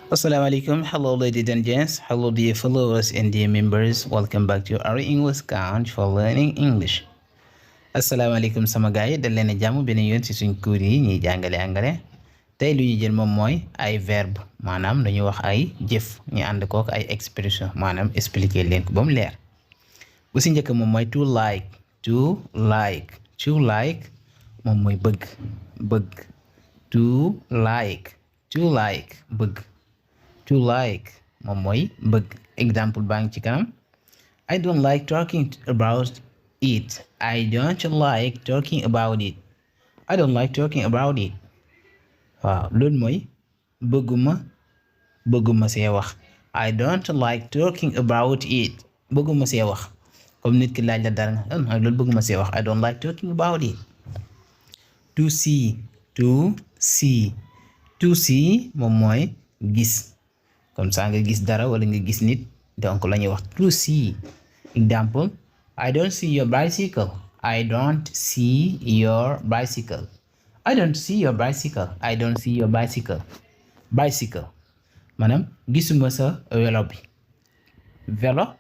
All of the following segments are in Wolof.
Assalamualaikum. Hello, ladies and gents. Hello, dear followers and dear members. Welcome back to our English account for learning English. Assalamualaikum sama gars yi dal leen a jàmm beneen yoon ci suñ cours yi ñuy jàngale anglais. Tey lu ñu jël moom mooy ay verbe maanaam dañuy wax ay jëf ñu ànd kook ay expression maanaam expliquer leen ko ba mu leer. Bu si njëkk moom mooy to like moom mooy bëgg to like bëgg. To like moom mooy bëgg. Exemple baa ngi ci kanam. I don't like talking about it. I don't like talking about it. I don't like talking about it. waaw loolu mooy bëgguma see wax. I don't like talking about it. bëgguma see wax comme nit ki laaj la dara nga loolu bëgguma see wax. I don't like talking about it. To see moom mooy gis. comme ça nga gis dara wala nga gis nit donc la ñuy wax to see. Exemple I don't see your bicycle. I don't see your bicycle. I don't see your bicycle. I don't see your bicycle. Bicycle maanaam gisuma sa welo bi. Vélo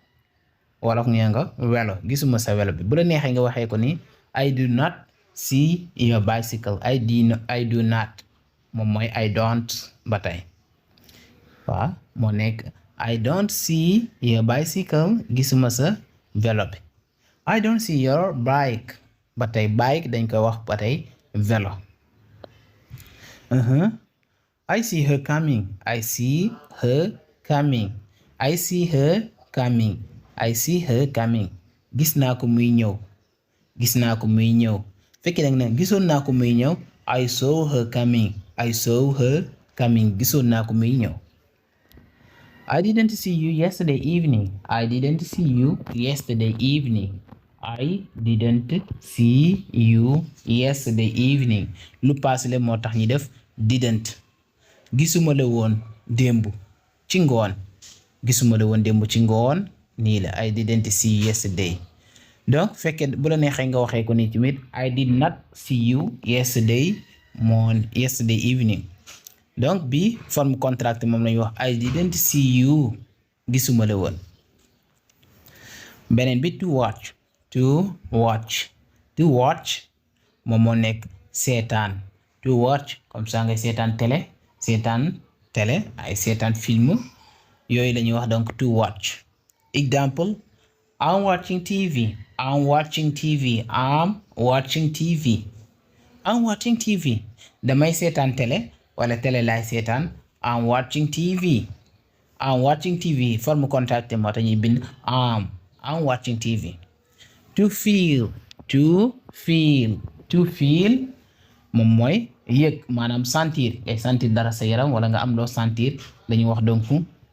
wala nga welo gisuma sa welo bi. Bu la neexee nga waxee ko ni I do not see your bicycle. I do not moom mooy I don't ba tey. waaw moo nekk I don't see your bicycle gisuma sa vélo bi. I don't see your bike ba tey bike dañ koy wax ba tey vélo. I see her coming. I see her coming. I see her coming. I see her coming. Gis naa ko muy ñëw. Fekkee nag ne gisoon naa ko muy ñëw I saw her coming. Gisoon naa ko muy ñëw. I didn't see you yesterday evening. I didn't see you yesterday evening. Lu passé le moo tax ñi def didn't. gisuma la woon démb ci ngoon nii la I didn't see you yesterday. donc fekkee bu la neexee nga waxee ko ni tamit I did not see you yesterday evening. donc bi forme contract moom lañuy wax I didn't see you gisuma la woon. beneen bi to watch moom moo nekk seetaan. to watch comme ça ngay seetaan télé ay seetaan film yooyu la ñuy wax donc to watch. Exemple I'm watching TV. damay seetaan télé wala télé laay seetaan I'm watching TV forme contract moo tax ñuy bind I'm watching TV. To feel moom mooy yëg maanaam sentir ngay sentir dara sa yaram wala nga am loo sentir lañuy wax donc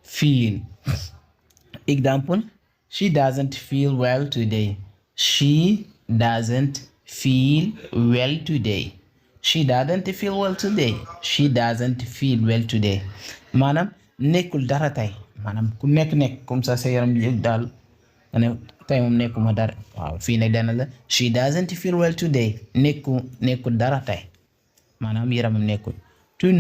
feel. Exemple she doesn't feel well today. maanaam nekkul dara tey maanaam ku nekk comme ça sa yaram yëg daal nga ne tey moom nekkuma dara. waaw fii nag dana la she doesn't feel well today. nekkul dara tey maanaam yaramam nekkul. to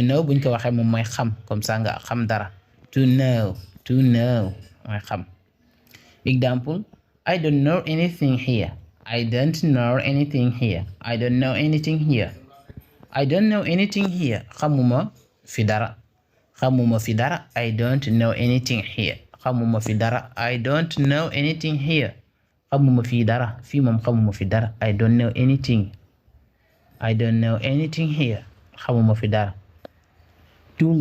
know buñ ko waxee moom mooy xam comme ça nga xam dara. to know mooy xam. Exemple I don't know anything here. I don't know anything here. xamuma fi dara. I don't know anything here. xamuma fi dara. I don't know anything here. xamuma fi dara. fii moom xamuma fi dara. I don't know anything here. xamuma fi dara. to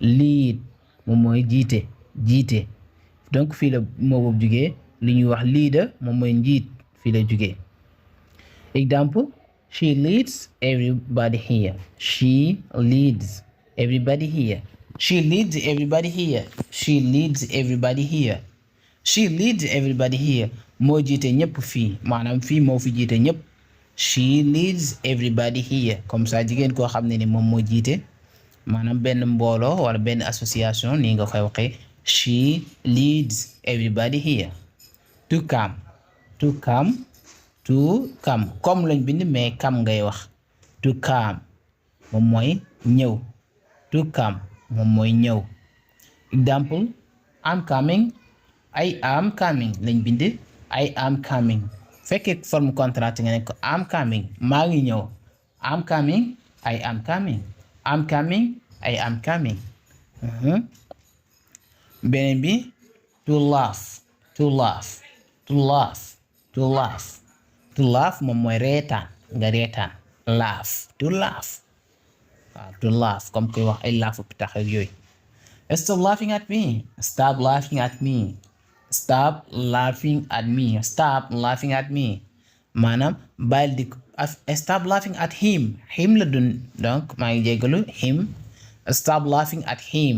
lead moom mooy jiite. donc fii la moo boobu jugee li ñuy wax leader moom mooy njiit fii la jugee. Exemple she leads everybody here. moo jiite ñëpp fii maanaam fii moo fi jiite ñëpp. she leads everybody here comme ça jigéen koo xam ne ni moom moo jiite maanaam benn mbooloo wala benn association nii nga koy waxee she leads everybody here. To come to come comme lañ bind mais come ngay wax to come moom mooy ñëw to come moom mooy ñëw. Example I'm coming, I am coming lañ bind I am coming. Fekkee forme contract nga ne ko I'm coming maa ngi ñëw. I'm coming, I am coming. I'm coming, I am coming. Beneen bi to laugh, to laugh, to laugh, to laugh. To laugh moom mooy reetaan nga reetaan. Laugh, to laugh. waaw to laugh comme koy wax ay laugh pitax ak yooyu. Stop laughing at me. Stop laughing at me. Stop laughing at me. Stop laughing at me. maanaam bàyyil di stop laughing at him. Him la dun donc maa ngi jégalu him. Stop laughing at him.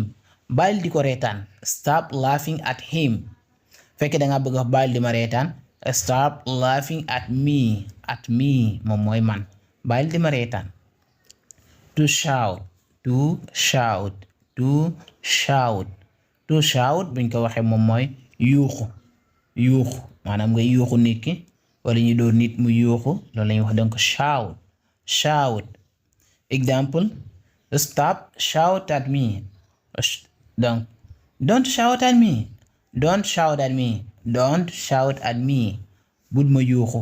bàyyil di ko reetaan. Stop laughing at him. fekkee da nga bëgg wax bàyyil di ma reetaan. Stop laughing at me. At me moom mooy man. bàyyil di ma reetaan. To shout. To shout. To shout. To shout buñ ko waxee moom mooy yuuxu. Yuuxu maanaam nga yuuxu nit ki wala ñu door nit mu yuuxu loolu lañuy wax donc shout. Shout. Example stop shout at me. donc don't shout at me. Don't shout at me. Don't shout at me. bul ma yuuxu.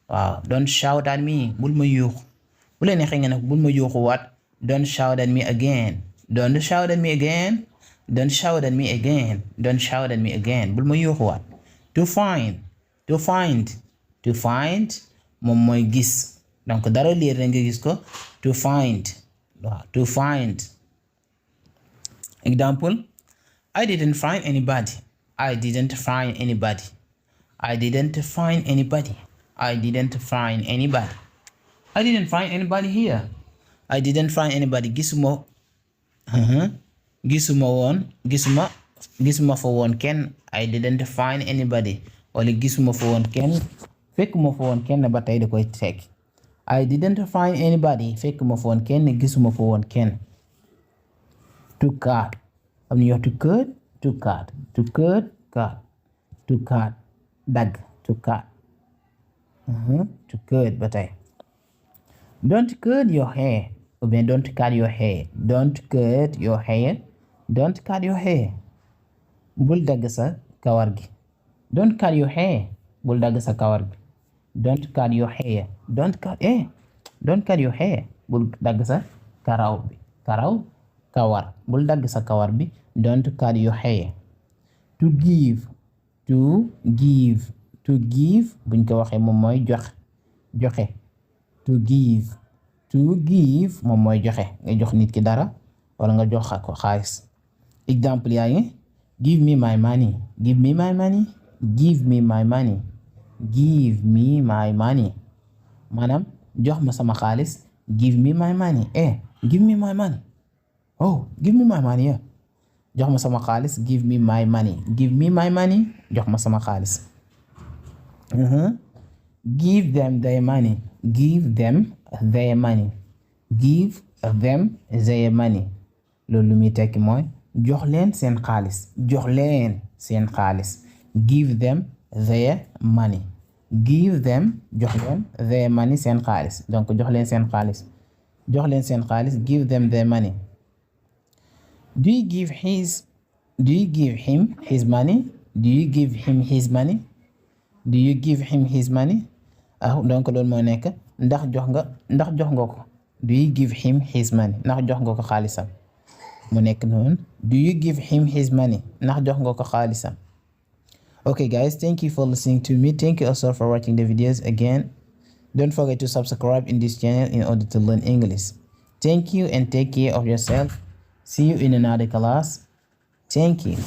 waaw don't shout at me. bul ma yuuxu. bu leen neexee nga ne bul ma yuuxu waat. Don't shout at me again. Don't shout at me again. Don't shout at me again. Don't shout at me again. bul ma yuuxu waat. To find. To find. To find moom mooy gis. donc dara liir nga gis ko. To find. waaw to find. Example I didn't find anybody. I didn't find anybody. I didn't find anybody. I didn't find anybody. I didn't find anybody here. I didn't find anybody. gisuma fa woon kenn. I didn't find anybody. wala gisuma fa woon kenn. fekkuma fa woon kenn ba tey da koy teg. I didn't find anybody. fekkuma fa woon kenn gisuma fa woon kenn. To cut. am na ñu wax to cut. To cut. To cut. Cut. To cut. dagg. To cut. To cut ba tey. Don't cut your hair. ou bien don't cut your hair. Don't cut your hair. Don't cut your hair. bul dagg sa kawar gi. Don't cut your hair. bul dagg sa kawar gi. Don't cut your hair. Don't cut your hair. bul dagg sa karaw bi. Kawar. bul dagg sa kawar bi. Don't cut your hair. To give. To give. To give buñ ko waxee moom mooy joxe. To give. To give moom mooy joxe. nga jox nit ki dara wala nga jox ko xaalis. Exemple yaa ngi give me my money. Give me my money. Give me my money. Give me my money. maanaam jox ma sama xaalis. Give me my money. Give me my money. Oh, give me my money. jox ma sama xaalis. Give me my money. Give me my money. jox ma sama xaalis. Give them their money. Give them their money. Give them their money. loolu lu muy tekki mooy jox leen seen xaalis. Jox leen seen xaalis. Give them their money. Give them jox leen their money seen xaalis. donc jox leen seen xaalis. jox leen seen xaalis. Give them their money. Do you give him his money? Do you give him his money? Do you give him his money? donc loolu moo nekk ndax jox nga ko. Do you give him his money? ndax jox nga ko xaalisam. mu nekk noonu. Do you give him his money? ndax jox nga ko xaalisam. Okay guys, thank you for listening to me. Thank you also for watching the videos again. Don't forget to subscribe in this channel in order to learn English. Thank you and take care of yourself. See you in another class. Thank you.